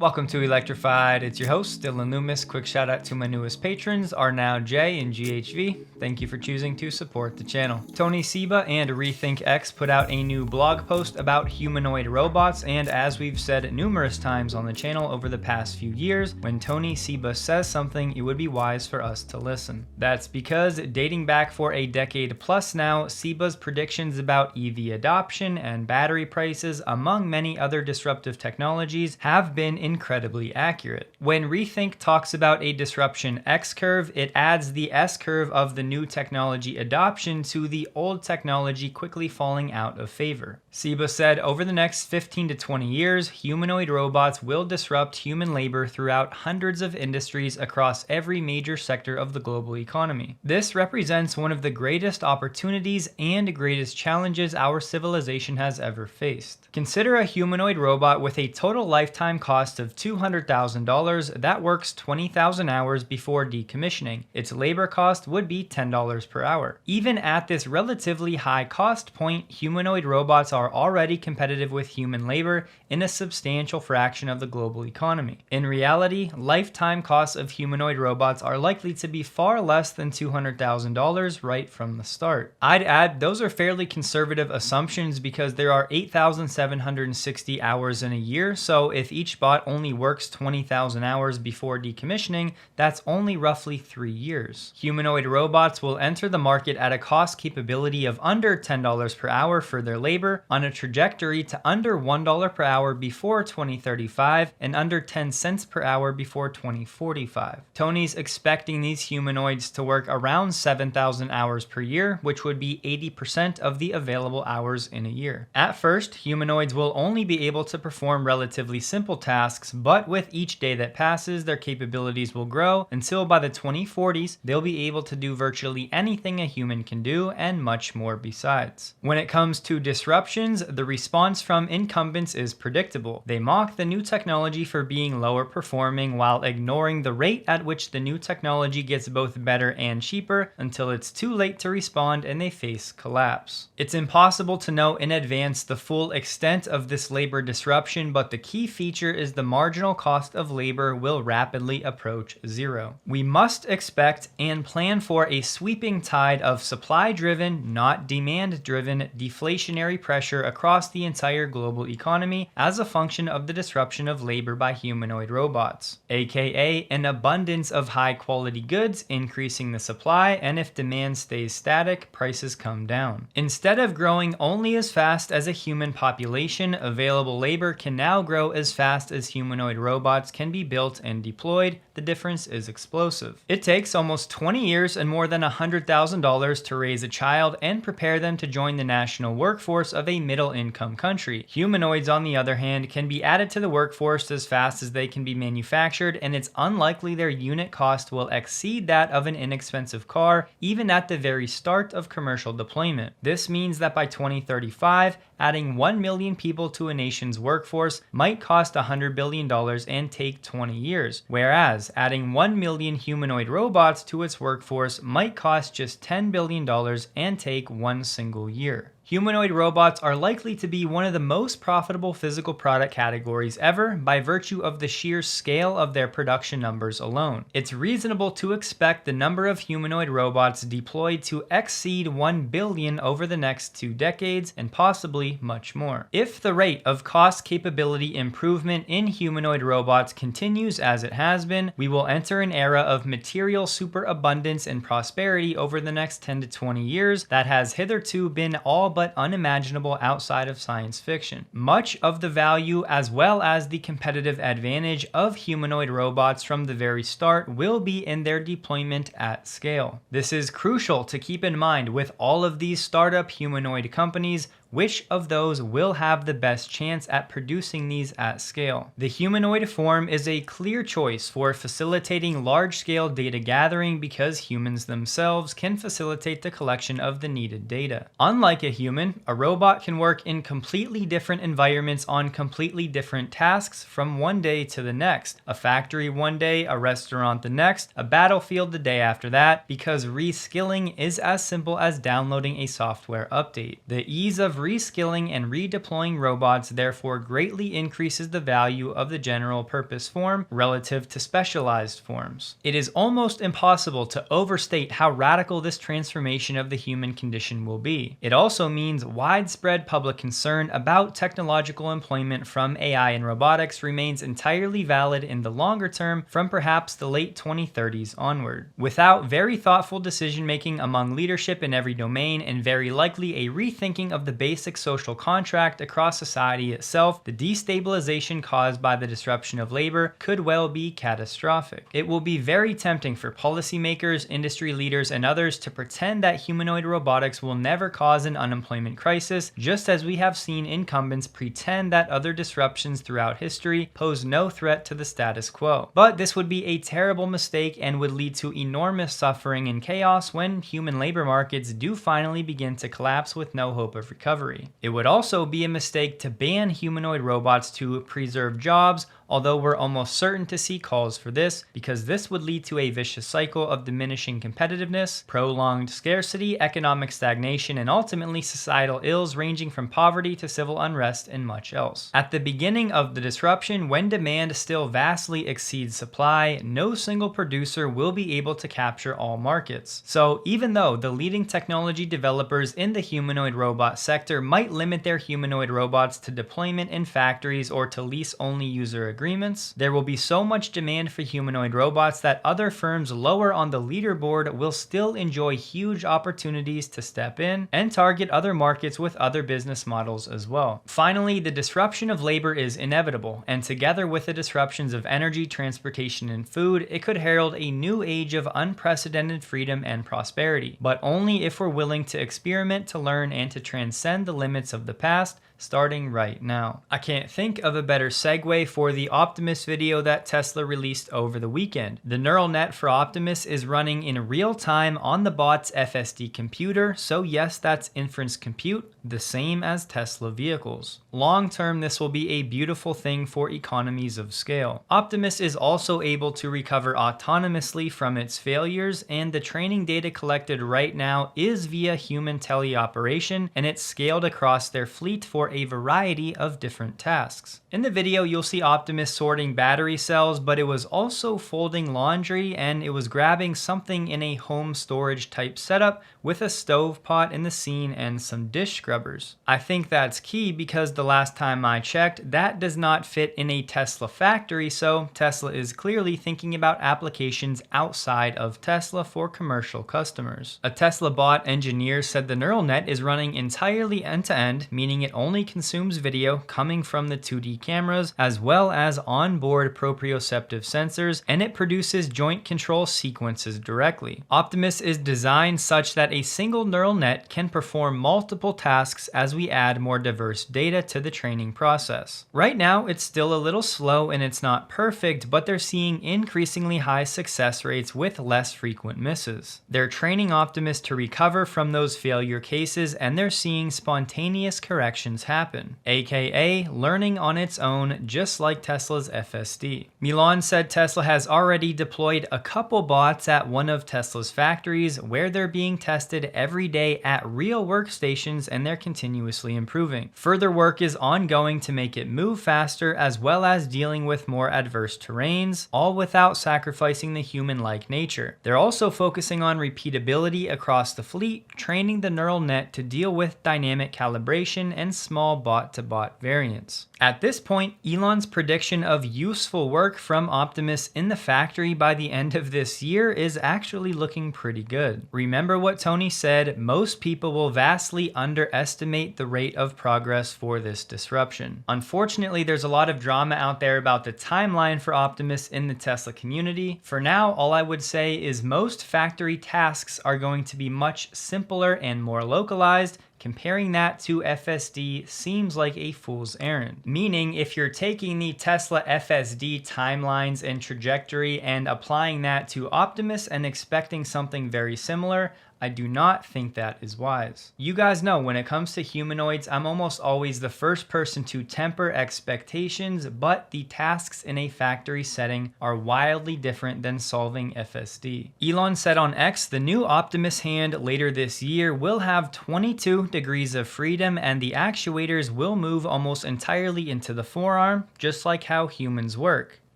Welcome to Electrified. It's your host, Dylan Loomis. Quick shout out to my newest patrons, are now Jay and GHV. Thank you for choosing to support the channel. Tony Seba and RethinkX put out a new blog post about humanoid robots, and as we've said numerous times on the channel over the past few years, when Tony Seba says something, it would be wise for us to listen. That's because dating back for a decade plus now, Seba's predictions about EV adoption and battery prices, among many other disruptive technologies, have been incredibly accurate. When Rethink talks about a disruption X-curve, it adds the S-curve of the new technology adoption to the old technology quickly falling out of favor. Seba said over the next 15 to 20 years, humanoid robots will disrupt human labor throughout hundreds of industries across every major sector of the global economy. This represents one of the greatest opportunities and greatest challenges our civilization has ever faced. Consider a humanoid robot with a total lifetime cost of $200,000 that works 20,000 hours before decommissioning. Its labor cost would be $10 per hour. Even at this relatively high cost point, humanoid robots are already competitive with human labor in a substantial fraction of the global economy. In reality, lifetime costs of humanoid robots are likely to be far less than $200,000 right from the start. I'd add those are fairly conservative assumptions because there are 8,760 hours in a year, so if each bot only works 20,000 hours before decommissioning, that's only roughly 3 years. Humanoid robots will enter the market at a cost capability of under $10 per hour for their labor, on a trajectory to under $1 per hour before 2035 and under 10 cents per hour before 2045. Tony's expecting these humanoids to work around 7,000 hours per year, which would be 80% of the available hours in a year. At first, humanoids will only be able to perform relatively simple tasks, but with each day that passes, their capabilities will grow until by the 2040s, they'll be able to do virtually anything a human can do and much more besides. When it comes to disruptions, the response from incumbents is predictable. They mock the new technology for being lower performing while ignoring the rate at which the new technology gets both better and cheaper until it's too late to respond and they face collapse. It's impossible to know in advance the full extent of this labor disruption, but the key feature is the marginal cost of labor will rapidly approach zero. We must expect and plan for a sweeping tide of supply-driven, not demand-driven, deflationary pressure across the entire global economy as a function of the disruption of labor by humanoid robots, aka an abundance of high-quality goods increasing the supply, and if demand stays static, prices come down. Instead of growing only as fast as a human population, available labor can now grow as fast as humanoid robots can be built and deployed. The difference is explosive. It takes almost 20 years and more than $100,000 to raise a child and prepare them to join the national workforce of a middle-income country. Humanoids, on the other hand, can be added to the workforce as fast as they can be manufactured, and it's unlikely their unit cost will exceed that of an inexpensive car, even at the very start of commercial deployment. This means that by 2035, adding 1 million people to a nation's workforce might cost $100 billion and take 20 years, whereas adding 1 million humanoid robots to its workforce might cost just $10 billion and take 1 single year. Humanoid robots are likely to be one of the most profitable physical product categories ever by virtue of the sheer scale of their production numbers alone. It's reasonable to expect the number of humanoid robots deployed to exceed 1 billion over the next 2 decades and possibly much more. If the rate of cost capability improvement in humanoid robots continues as it has been, we will enter an era of material superabundance and prosperity over the next 10 to 20 years that has hitherto been all but unimaginable outside of science fiction. Much of the value as well as the competitive advantage of humanoid robots from the very start will be in their deployment at scale. This is crucial to keep in mind with all of these startup humanoid companies. Which of those will have the best chance at producing these at scale? The humanoid form is a clear choice for facilitating large-scale data gathering because humans themselves can facilitate the collection of the needed data. Unlike a human, a robot can work in completely different environments on completely different tasks from one day to the next. A factory one day, a restaurant the next, a battlefield the day after that, because reskilling is as simple as downloading a software update. The ease of reskilling and redeploying robots therefore greatly increases the value of the general purpose form relative to specialized forms. It is almost impossible to overstate how radical this transformation of the human condition will be. It also means widespread public concern about technological employment from AI and robotics remains entirely valid in the longer term from perhaps the late 2030s onward. Without very thoughtful decision making among leadership in every domain and very likely a rethinking of the basic social contract across society itself, the destabilization caused by the disruption of labor could well be catastrophic. It will be very tempting for policymakers, industry leaders, and others to pretend that humanoid robotics will never cause an unemployment crisis, just as we have seen incumbents pretend that other disruptions throughout history pose no threat to the status quo. But this would be a terrible mistake and would lead to enormous suffering and chaos when human labor markets do finally begin to collapse with no hope of recovery. It would also be a mistake to ban humanoid robots to preserve jobs, although we're almost certain to see calls for this, because this would lead to a vicious cycle of diminishing competitiveness, prolonged scarcity, economic stagnation, and ultimately societal ills ranging from poverty to civil unrest and much else. At the beginning of the disruption, when demand still vastly exceeds supply, no single producer will be able to capture all markets. So even though the leading technology developers in the humanoid robot sector might limit their humanoid robots to deployment in factories or to lease-only user agreements, there will be so much demand for humanoid robots that other firms lower on the leaderboard will still enjoy huge opportunities to step in and target other markets with other business models as well. Finally, the disruption of labor is inevitable, and together with the disruptions of energy, transportation, and food, it could herald a new age of unprecedented freedom and prosperity, but only if we're willing to experiment, to learn, and to transcend the limits of the past, starting right now. I can't think of a better segue for the Optimus video that Tesla released over the weekend. The neural net for Optimus is running in real time on the bot's FSD computer, so yes, that's inference compute, the same as Tesla vehicles. Long term, this will be a beautiful thing for economies of scale. Optimus is also able to recover autonomously from its failures, and the training data collected right now is via human teleoperation, and it's scaled across their fleet for a variety of different tasks. In the video, you'll see Optimus sorting battery cells, but it was also folding laundry, and it was grabbing something in a home storage type setup with a stove pot in the scene and some dish scrubbers. I think that's key because the last time I checked, that does not fit in a Tesla factory, so Tesla is clearly thinking about applications outside of Tesla for commercial customers. A Tesla bot engineer said the neural net is running entirely end-to-end, meaning it only consumes video coming from the 2D cameras as well as onboard proprioceptive sensors, and it produces joint control sequences directly. Optimus is designed such that a single neural net can perform multiple tasks as we add more diverse data to the training process. Right now, it's still a little slow and it's not perfect, but they're seeing increasingly high success rates with less frequent misses. They're training Optimus to recover from those failure cases, and they're seeing spontaneous corrections happen, aka learning on its own, just like Tesla's FSD. Milan said Tesla has already deployed a couple bots at one of Tesla's factories where they're being tested every day at real workstations, and they're continuously improving. Further work is ongoing to make it move faster as well as dealing with more adverse terrains, all without sacrificing the human-like nature. They're also focusing on repeatability across the fleet, training the neural net to deal with dynamic calibration and small bot-to-bot variants. At this point, Elon's prediction of useful work from Optimus in the factory by the end of this year is actually looking pretty good. Remember what Tony said, most people will vastly underestimate the rate of progress for this disruption. Unfortunately, there's a lot of drama out there about the timeline for Optimus in the Tesla community. For now, all I would say is most factory tasks are going to be much simpler and more localized. Comparing that to FSD seems like a fool's errand. Meaning, if you're taking the Tesla FSD timelines and trajectory and applying that to Optimus and expecting something very similar, I do not think that is wise. You guys know when it comes to humanoids, I'm almost always the first person to temper expectations, but the tasks in a factory setting are wildly different than solving FSD. Elon said on X, the new Optimus hand later this year will have 22 degrees of freedom and the actuators will move almost entirely into the forearm, just like how humans work.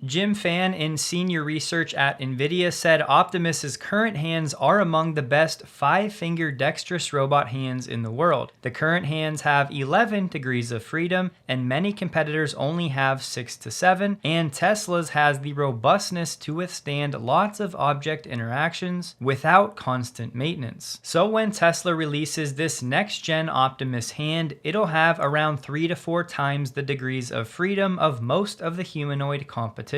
Jim Fan in senior research at NVIDIA said Optimus's current hands are among the best 5-finger dexterous robot hands in the world. The current hands have 11 degrees of freedom and many competitors only have 6 to 7, and Tesla's has the robustness to withstand lots of object interactions without constant maintenance. So when Tesla releases this next-gen Optimus hand, it'll have around 3 to 4 times the degrees of freedom of most of the humanoid competition.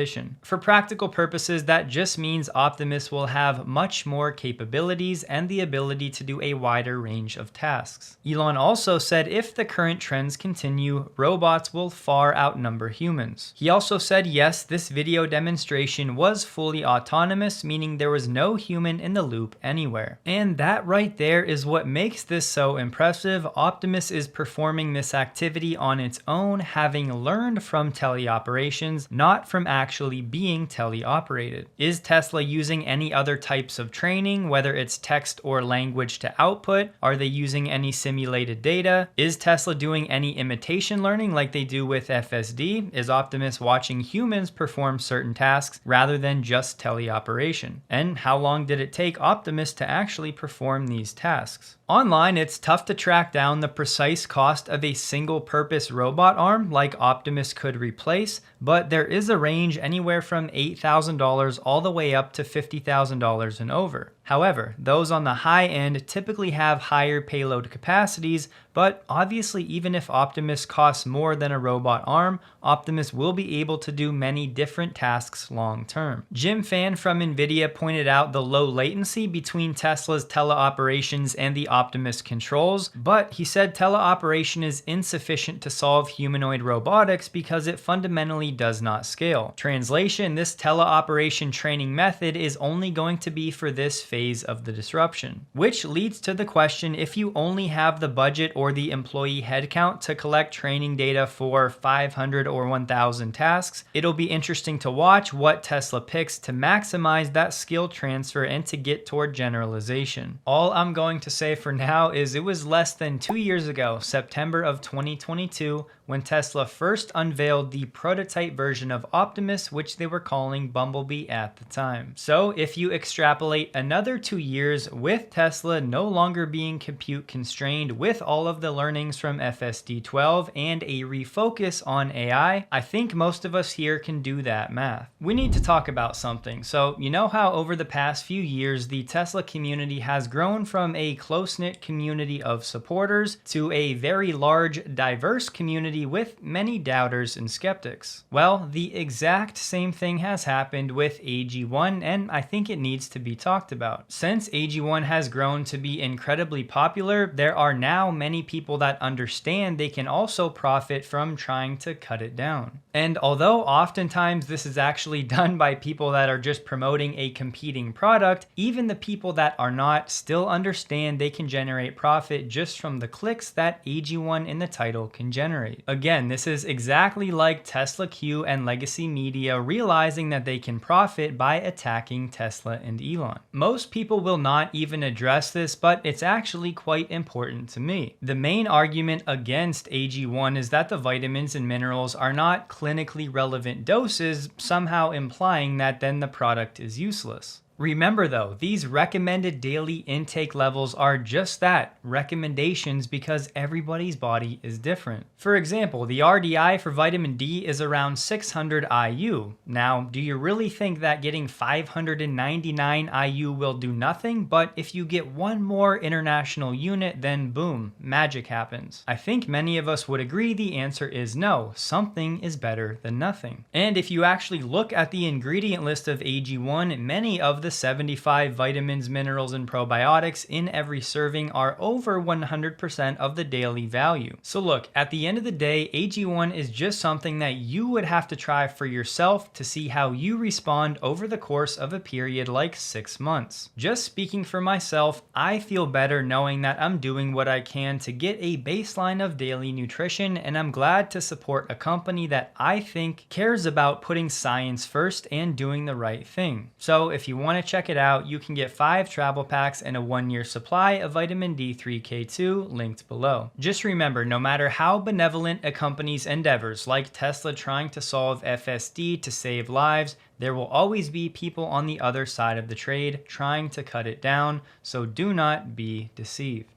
For practical purposes, that just means Optimus will have much more capabilities and the ability to do a wider range of tasks. Elon also said if the current trends continue, robots will far outnumber humans. He also said yes, this video demonstration was fully autonomous, meaning there was no human in the loop anywhere. And that right there is what makes this so impressive. Optimus is performing this activity on its own, having learned from teleoperations, not from actually being teleoperated. Is Tesla using any other types of training, whether it's text or language to output? Are they using any simulated data? Is Tesla doing any imitation learning like they do with FSD? Is Optimus watching humans perform certain tasks rather than just teleoperation? And how long did it take Optimus to actually perform these tasks? Online, it's tough to track down the precise cost of a single-purpose robot arm like Optimus could replace, but there is a range anywhere from $8,000 all the way up to $50,000 and over. However, those on the high end typically have higher payload capacities, but obviously even if Optimus costs more than a robot arm, Optimus will be able to do many different tasks long term. Jim Fan from NVIDIA pointed out the low latency between Tesla's teleoperations and the Optimus controls, but he said teleoperation is insufficient to solve humanoid robotics because it fundamentally does not scale. Translation, this teleoperation training method is only going to be for this phase of the disruption. Which leads to the question, if you only have the budget or the employee headcount to collect training data for 500 or 1,000 tasks, it'll be interesting to watch what Tesla picks to maximize that skill transfer and to get toward generalization. All I'm going to say for now is it was less than 2 years ago, September of 2022, when Tesla first unveiled the prototype version of Optimus, which they were calling Bumblebee at the time. So if you extrapolate another 2 years with Tesla no longer being compute constrained with all of the learnings from FSD12 and a refocus on AI, I think most of us here can do that math. We need to talk about something. So you know how over the past few years, the Tesla community has grown from a close-knit community of supporters to a very large, diverse community with many doubters and skeptics. Well, the exact same thing has happened with AG1, and I think it needs to be talked about. Since AG1 has grown to be incredibly popular, there are now many people that understand they can also profit from trying to cut it down. And although oftentimes this is actually done by people that are just promoting a competing product, even the people that are not still understand they can generate profit just from the clicks that AG1 in the title can generate. Again, this is exactly like Tesla Q and legacy media realizing that they can profit by attacking Tesla and Elon. Most people will not even address this, but it's actually quite important to me. The main argument against AG1 is that the vitamins and minerals are not clinically relevant doses, somehow implying that then the product is useless. Remember though, these recommended daily intake levels are just that, recommendations, because everybody's body is different. For example, the RDI for vitamin D is around 600 IU. Now, do you really think that getting 599 IU will do nothing? But if you get one more international unit, then boom, magic happens. I think many of us would agree the answer is no, something is better than nothing. And if you actually look at the ingredient list of AG1, many of the the 75 vitamins, minerals, and probiotics in every serving are over 100% of the daily value. So look, at the end of the day, AG1 is just something that you would have to try for yourself to see how you respond over the course of a period like 6 months. Just speaking for myself, I feel better knowing that I'm doing what I can to get a baseline of daily nutrition, and I'm glad to support a company that I think cares about putting science first and doing the right thing. So if you want to check it out, you can get 5 travel packs and a 1-year supply of vitamin D3K2 linked below. Just remember, no matter how benevolent a company's endeavors, like Tesla trying to solve FSD to save lives, there will always be people on the other side of the trade trying to cut it down, so do not be deceived.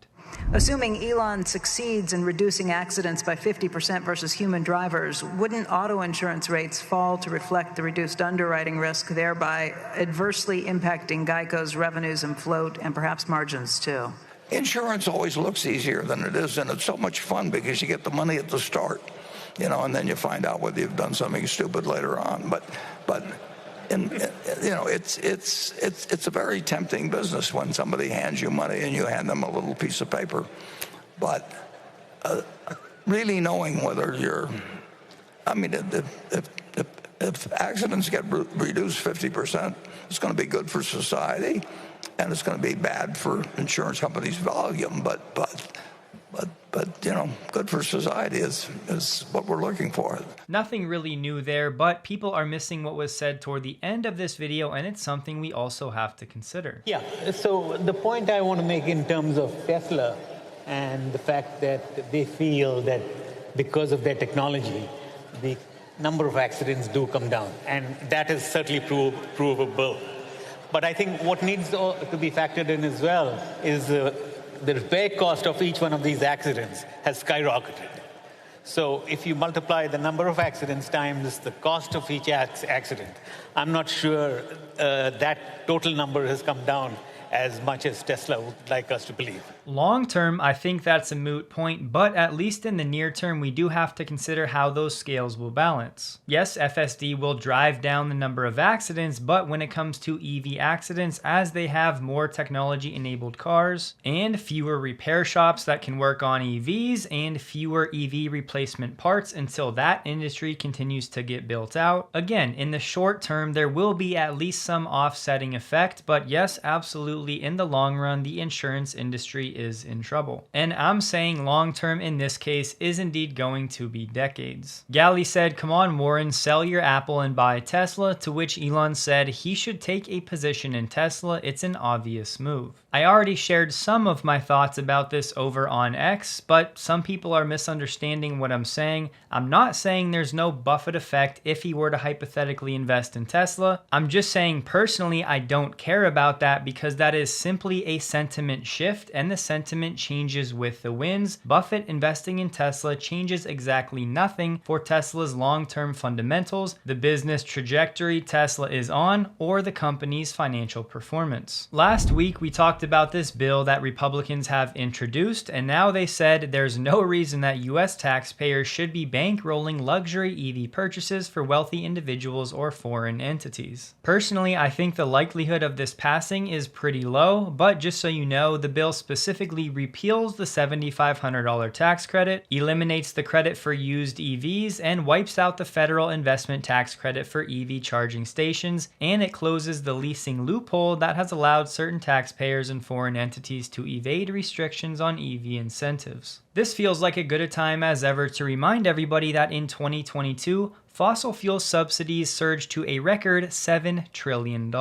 Assuming Elon succeeds in reducing accidents by 50% versus human drivers, wouldn't auto insurance rates fall to reflect the reduced underwriting risk, thereby adversely impacting Geico's revenues and float and perhaps margins too? Insurance always looks easier than it is, and it's so much fun because you get the money at the start, and then you find out whether you've done something stupid later on. But it's a very tempting business when somebody hands you money and you hand them a little piece of paper. But really knowing whether if accidents get reduced 50%, it's going to be good for society, and it's going to be bad for insurance companies' volume. But good for society is what we're looking for. Nothing really new there, but people are missing what was said toward the end of this video, and it's something we also have to consider. Yeah, so the point I want to make in terms of Tesla and the fact that they feel that because of their technology, the number of accidents do come down, and that is certainly provable. But I think what needs to be factored in as well is the repair cost of each one of these accidents has skyrocketed. So if you multiply the number of accidents times the cost of each accident, I'm not sure that total number has come down as much as Tesla would like us to believe. Long term, I think that's a moot point, but at least in the near term, we do have to consider how those scales will balance. Yes, FSD will drive down the number of accidents, but when it comes to EV accidents, as they have more technology-enabled cars and fewer repair shops that can work on EVs and fewer EV replacement parts until that industry continues to get built out. Again, in the short term, there will be at least some offsetting effect, but yes, absolutely, in the long run, the insurance industry is in trouble. And I'm saying long term in this case is indeed going to be decades. Galley said, "Come on, Warren, sell your Apple and buy Tesla," to which Elon said he should take a position in Tesla. It's an obvious move. I already shared some of my thoughts about this over on X, but some people are misunderstanding what I'm saying. I'm not saying there's no Buffett effect if he were to hypothetically invest in Tesla. I'm just saying personally I don't care about that because that is simply a sentiment shift, and the sentiment changes with the winds. Buffett investing in Tesla changes exactly nothing for Tesla's long-term fundamentals, the business trajectory Tesla is on, or the company's financial performance. Last week we talked about this bill that Republicans have introduced, and now they said there's no reason that US taxpayers should be bankrolling luxury EV purchases for wealthy individuals or foreign entities. Personally, I think the likelihood of this passing is pretty low, but just so you know, the bill specifically repeals the $7,500 tax credit, eliminates the credit for used EVs, and wipes out the federal investment tax credit for EV charging stations, and it closes the leasing loophole that has allowed certain taxpayers and foreign entities to evade restrictions on EV incentives. This feels like as good a time as ever to remind everybody that in 2022, fossil fuel subsidies surged to a record $7 trillion.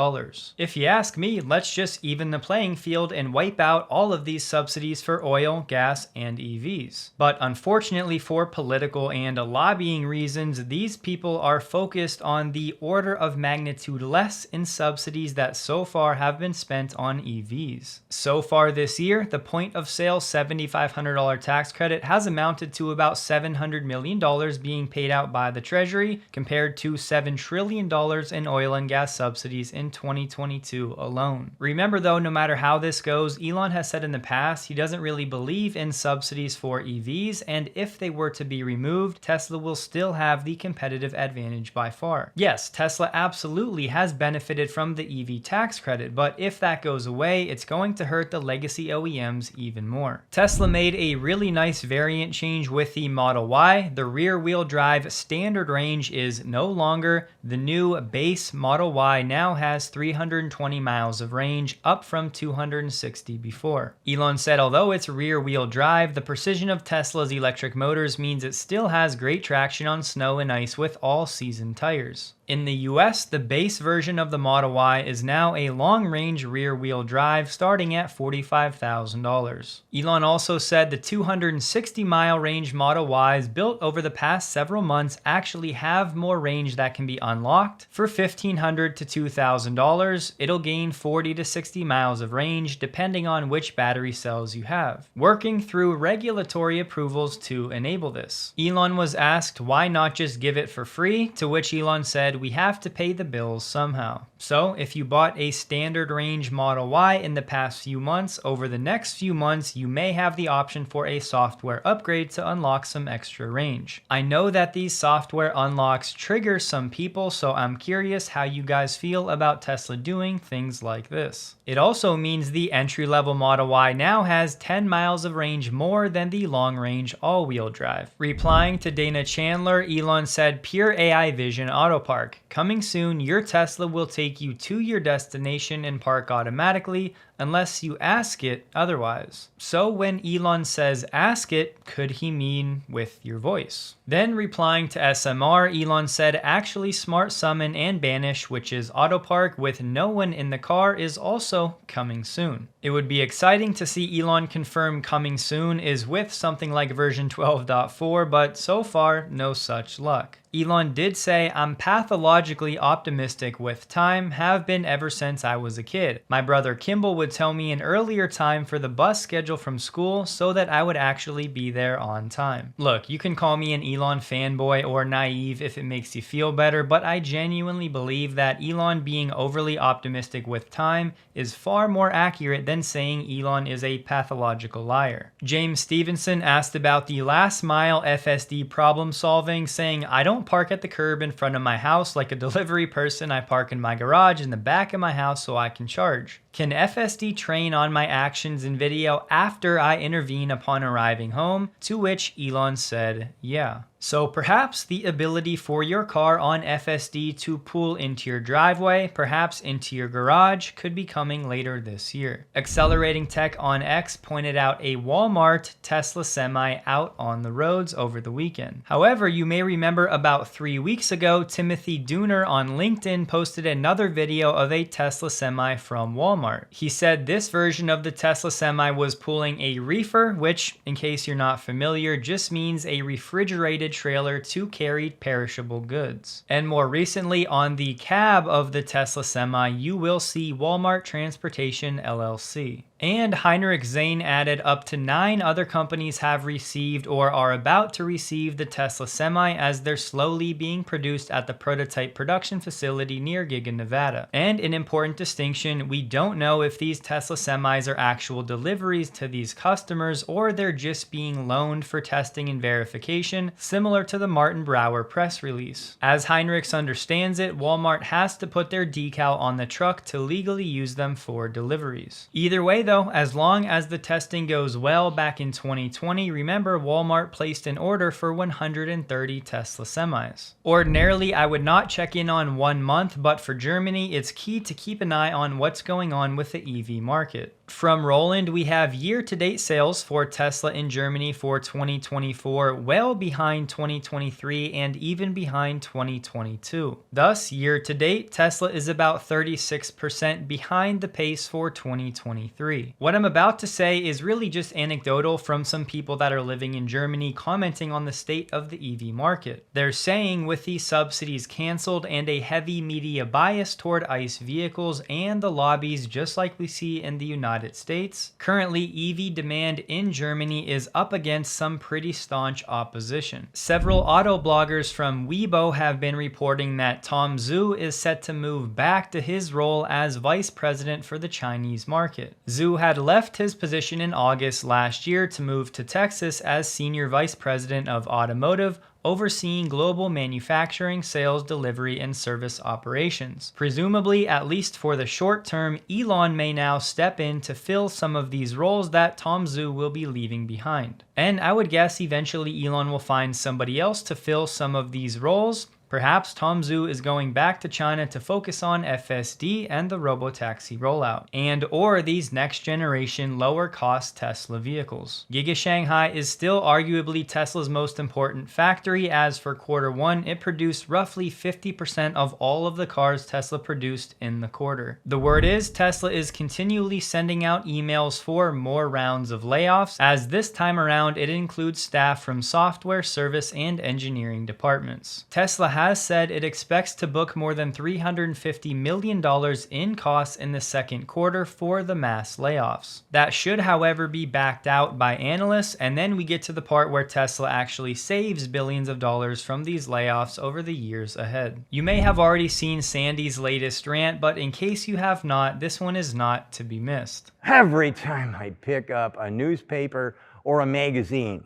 If you ask me, let's just even the playing field and wipe out all of these subsidies for oil, gas, and EVs. But unfortunately for political and lobbying reasons, these people are focused on the order of magnitude less in subsidies that so far have been spent on EVs. So far this year, the point of sale $7,500 tax tax credit has amounted to about $700 million being paid out by the Treasury, compared to $7 trillion in oil and gas subsidies in 2022 alone. Remember though, no matter how this goes, Elon has said in the past he doesn't really believe in subsidies for EVs, and if they were to be removed, Tesla will still have the competitive advantage by far. Yes, Tesla absolutely has benefited from the EV tax credit, but if that goes away, it's going to hurt the legacy OEMs even more. Tesla made a really nice variant change with the Model Y. The rear-wheel drive standard range is no longer. The new base Model Y now has 320 miles of range, up from 260 before. Elon said although it's rear-wheel drive, the precision of Tesla's electric motors means it still has great traction on snow and ice with all-season tires. In the US, the base version of the Model Y is now a long-range rear-wheel drive starting at $45,000. Elon also said the 260-mile range Model Ys built over the past several months actually have more range that can be unlocked. For $1,500 to $2,000, it'll gain 40 to 60 miles of range depending on which battery cells you have, working through regulatory approvals to enable this. Elon was asked why not just give it for free, to which Elon said, "We have to pay the bills somehow." So if you bought a standard range Model Y in the past few months, over the next few months you may have the option for a software upgrade to unlock some extra range. I know that these software unlocks trigger some people, so I'm curious how you guys feel about Tesla doing things like this. It also means the entry-level Model Y now has 10 miles of range more than the long-range all-wheel drive. Replying to Dana Chandler, Elon said, "Pure AI Vision Auto Park. Coming soon, your Tesla will take you to your destination and park automatically unless you ask it otherwise." So when Elon says ask it, could he mean with your voice? Then replying to SMR, Elon said actually Smart Summon and Banish, which is auto park with no one in the car, is also coming soon. It would be exciting to see Elon confirm coming soon is with something like version 12.4, but so far no such luck. Elon did say, "I'm pathologically optimistic with time, have been ever since I was a kid. My brother Kimball would tell me an earlier time for the bus schedule from school so that I would actually be there on time." Look, you can call me an Elon fanboy or naive if it makes you feel better, but I genuinely believe that Elon being overly optimistic with time is far more accurate than saying Elon is a pathological liar. James Stevenson asked about the last mile FSD problem solving, saying, "I don't park at the curb in front of my house like a delivery person. I park in my garage in the back of my house so I can charge. Can FSD train on my actions in video after I intervene upon arriving home?" To which Elon said, yeah. So perhaps the ability for your car on FSD to pull into your driveway, perhaps into your garage, could be coming later this year. Accelerating Tech on X pointed out a Walmart Tesla Semi out on the roads over the weekend. However, you may remember about 3 weeks ago, Timothy Dooner on LinkedIn posted another video of a Tesla Semi from Walmart. He said this version of the Tesla Semi was pulling a reefer, which, in case you're not familiar, just means a refrigerated trailer to carry perishable goods. And more recently, on the cab of the Tesla Semi, you will see Walmart Transportation LLC. And Heinrich Zane added up to 9 other companies have received or are about to receive the Tesla Semi as they're slowly being produced at the prototype production facility near Giga, Nevada. And an important distinction, we don't know if these Tesla Semis are actual deliveries to these customers or they're just being loaned for testing and verification, similar to the Martin Brower press release. As Heinrichs understands it, Walmart has to put their decal on the truck to legally use them for deliveries. Either way though, as long as the testing goes well, back in 2020, remember Walmart placed an order for 130 Tesla Semis. Ordinarily, I would not check in on 1 month, but for Germany, it's key to keep an eye on what's going on with the EV market. From Roland, we have year-to-date sales for Tesla in Germany for 2024 well behind 2023 and even behind 2022. Thus, year-to-date, Tesla is about 36% behind the pace for 2023. What I'm about to say is really just anecdotal from some people that are living in Germany commenting on the state of the EV market. They're saying with the subsidies canceled and a heavy media bias toward ICE vehicles and the lobbies just like we see in the United United States. Currently, EV demand in Germany is up against some pretty staunch opposition. Several auto bloggers from Weibo have been reporting that Tom Zhu is set to move back to his role as vice president for the Chinese market. Zhu had left his position in August last year to move to Texas as senior vice president of automotive, overseeing global manufacturing, sales, delivery, and service operations. Presumably, at least for the short term, Elon may now step in to fill some of these roles that Tom Zhu will be leaving behind. And I would guess eventually Elon will find somebody else to fill some of these roles. Perhaps Tom Zhu is going back to China to focus on FSD and the robotaxi rollout, and or these next generation lower cost Tesla vehicles. Giga Shanghai is still arguably Tesla's most important factory, as for Q1 it produced roughly 50% of all of the cars Tesla produced in the quarter. The word is Tesla is continually sending out emails for more rounds of layoffs, as this time around it includes staff from software, service, and engineering departments. Tesla has said it expects to book more than $350 million in costs in the second quarter for the mass layoffs. That should, however, be backed out by analysts, and then we get to the part where Tesla actually saves billions of dollars from these layoffs over the years ahead. You may have already seen Sandy's latest rant, but in case you have not, this one is not to be missed. Every time I pick up a newspaper or a magazine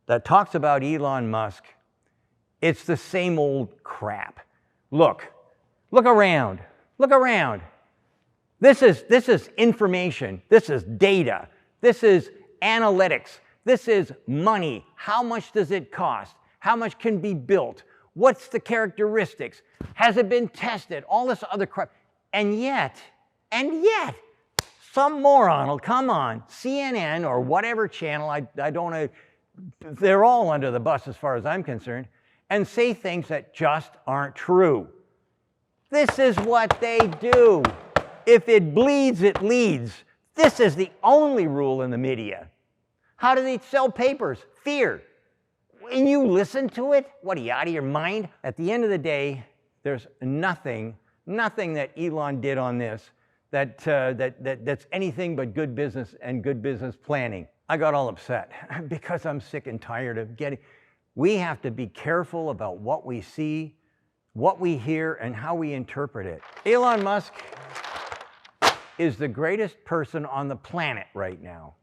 that talks about Elon Musk, it's the same old crap. Look around. This is information. This is data. This is analytics. This is money. How much does it cost? How much can be built? What's the characteristics? Has it been tested? All this other crap. And yet, some moron will come on CNN or whatever channel, I don't know, they're all under the bus as far as I'm concerned, and say things that just aren't true. This is what they do. If it bleeds, it leads. This is the only rule in the media. How do they sell papers? Fear. When you listen to it, what are you, out of your mind? At the end of the day, there's nothing that Elon did on this that's anything but good business and good business planning. I got all upset because I'm sick and tired of getting... We have to be careful about what we see, what we hear, and how we interpret it. Elon Musk is the greatest person on the planet right now.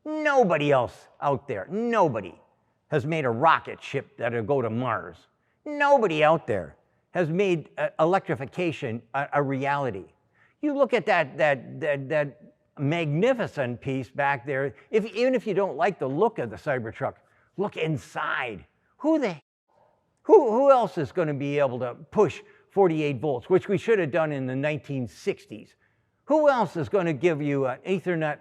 Nobody else out there, nobody has made a rocket ship that'll go to Mars. Nobody out there has made electrification a reality. You look at that magnificent piece back there, even if you don't like the look of the Cybertruck, look inside. Who else is going to be able to push 48 volts, which we should have done in the 1960s? Who else is going to give you an Ethernet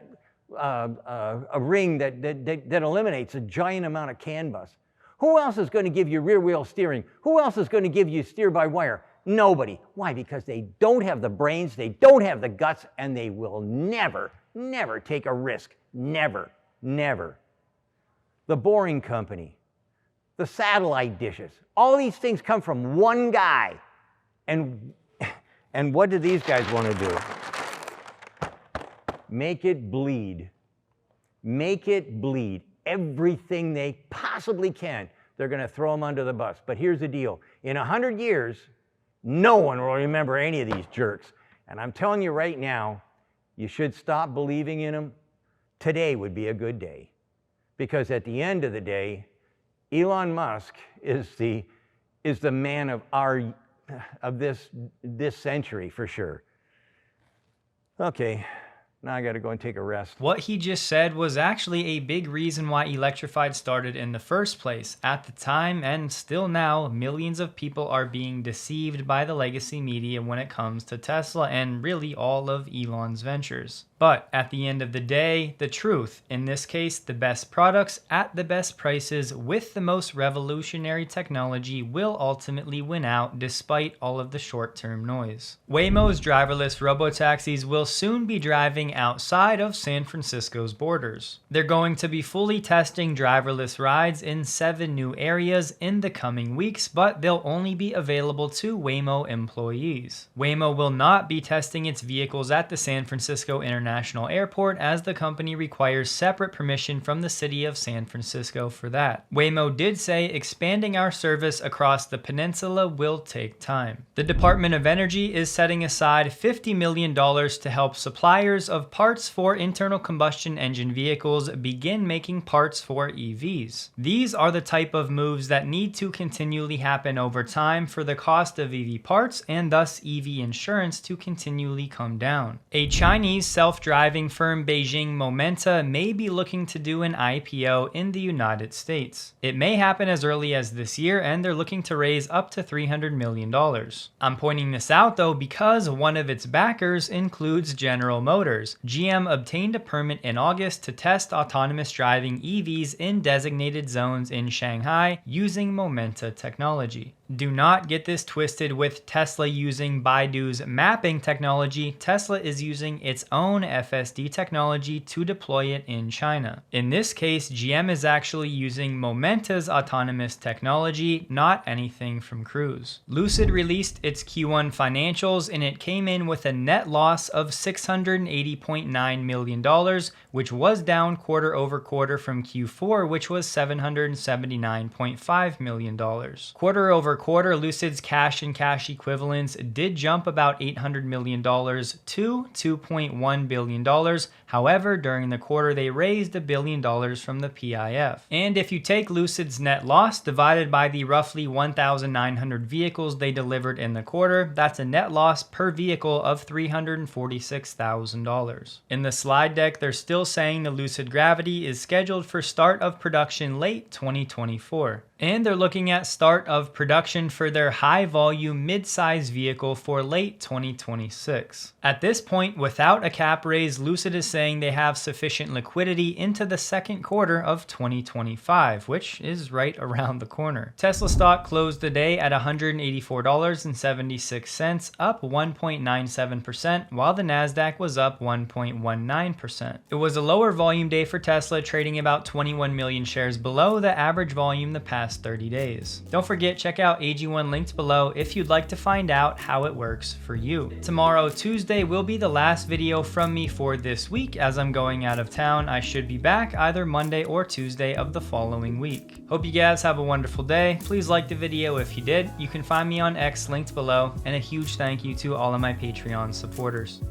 a ring that eliminates a giant amount of CAN bus? Who else is going to give you rear wheel steering? Who else is going to give you steer by wire? Nobody. Why? Because they don't have the brains, they don't have the guts, and they will never take a risk. Never. The Boring Company, the satellite dishes, all these things come from one guy. And what do these guys want to do? Make it bleed. Make it bleed. Everything they possibly can, they're going to throw them under the bus. But here's the deal. In 100 years, no one will remember any of these jerks. And I'm telling you right now, you should stop believing in them. Today would be a good day. Because at the end of the day, Elon Musk is the man of this century for sure. Okay, now I got to go and take a rest. What he just said was actually a big reason why Electrified started in the first place. At the time, and still now, millions of people are being deceived by the legacy media when it comes to Tesla and really all of Elon's ventures. But at the end of the day, the truth, in this case, the best products at the best prices with the most revolutionary technology will ultimately win out despite all of the short-term noise. Waymo's driverless robotaxis will soon be driving outside of San Francisco's borders. They're going to be fully testing driverless rides in 7 new areas in the coming weeks, but they'll only be available to Waymo employees. Waymo will not be testing its vehicles at the San Francisco International Airport, as the company requires separate permission from the city of San Francisco for that. Waymo did say expanding our service across the peninsula will take time. The Department of Energy is setting aside $50 million to help suppliers of parts for internal combustion engine vehicles begin making parts for EVs. These are the type of moves that need to continually happen over time for the cost of EV parts and thus EV insurance to continually come down. A Chinese self-driving firm, Beijing Momenta, may be looking to do an IPO in the United States. It may happen as early as this year, and they're looking to raise up to $300 million. I'm pointing this out though because one of its backers includes General Motors. GM obtained a permit in August to test autonomous driving EVs in designated zones in Shanghai using Momenta technology. Do not get this twisted with Tesla using Baidu's mapping technology. Tesla is using its own FSD technology to deploy it in China. In this case, GM is actually using Momenta's autonomous technology, not anything from Cruise. Lucid released its Q1 financials, and it came in with a net loss of $680.9 million, which was down quarter over quarter from Q4, which was $779.5 million. Quarter over quarter, Lucid's cash and cash equivalents did jump about $800 million to $2.1 billion. However, during the quarter, they raised $1 billion from the PIF. And if you take Lucid's net loss divided by the roughly 1,900 vehicles they delivered in the quarter, that's a net loss per vehicle of $346,000. In the slide deck, they're still saying the Lucid Gravity is scheduled for start of production late 2024. And they're looking at start of production for their high-volume mid-size vehicle for late 2026. At this point, without a cap raise, Lucid is saying they have sufficient liquidity into the second quarter of 2025, which is right around the corner. Tesla stock closed the day at $184.76, up 1.97%, while the Nasdaq was up 1.19%. It was a lower volume day for Tesla, trading about 21 million shares below the average volume the past 30 days. Don't forget, check out AG1 linked below if you'd like to find out how it works for you. Tomorrow, Tuesday, will be the last video from me for this week, as I'm going out of town. I should be back either Monday or Tuesday of the following week. Hope you guys have a wonderful day. Please like the video if you did. You can find me on X linked below, and a huge thank you to all of my Patreon supporters.